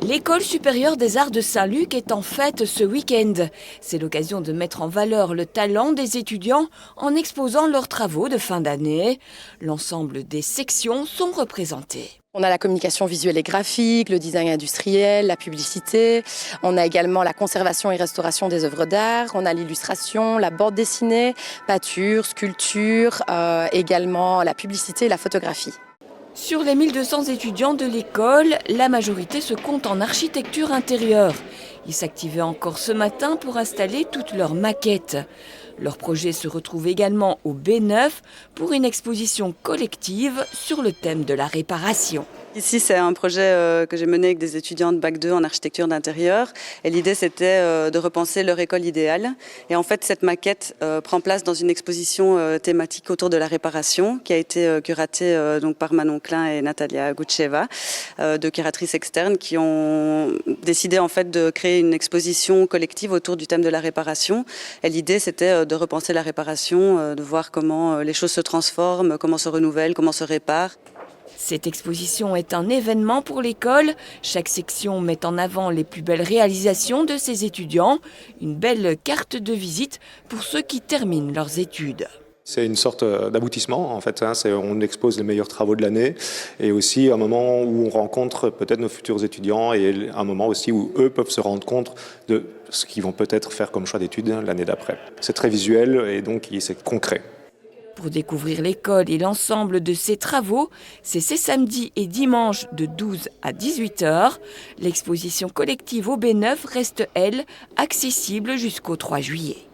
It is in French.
L'École supérieure des arts de Saint-Luc est en fête ce week-end. C'est l'occasion de mettre en valeur le talent des étudiants en exposant leurs travaux de fin d'année. L'ensemble des sections sont représentées. On a la communication visuelle et graphique, le design industriel, la publicité. On a également la conservation et restauration des œuvres d'art. On a l'illustration, la bande dessinée, peinture, sculpture, également la publicité et la photographie. Sur les 1200 étudiants de l'école, la majorité se compte en architecture intérieure. Ils s'activaient encore ce matin pour installer toutes leurs maquettes. Leur projet se retrouve également au B9 pour une exposition collective sur le thème de la réparation. Ici, c'est un projet que j'ai mené avec des étudiants de Bac 2 en architecture d'intérieur. Et l'idée, c'était de repenser leur école idéale. Et en fait, cette maquette prend place dans une exposition thématique autour de la réparation qui a été curatée donc par Manon Klein et Natalia Gutcheva, deux curatrices externes qui ont décidé en fait de créer une exposition collective autour du thème de la réparation. Et l'idée, c'était de repenser la réparation, de voir comment les choses se transforment, comment se renouvellent, comment se réparent. Cette exposition est un événement pour l'école. Chaque section met en avant les plus belles réalisations de ses étudiants. Une belle carte de visite pour ceux qui terminent leurs études. C'est une sorte d'aboutissement en fait, on expose les meilleurs travaux de l'année et aussi un moment où on rencontre peut-être nos futurs étudiants et un moment aussi où eux peuvent se rendre compte de ce qu'ils vont peut-être faire comme choix d'études l'année d'après. C'est très visuel et donc c'est concret. Pour découvrir l'école et l'ensemble de ses travaux, c'est ces samedis et dimanches de 12 à 18 h. L'exposition collective au B9 reste, elle, accessible jusqu'au 3 juillet.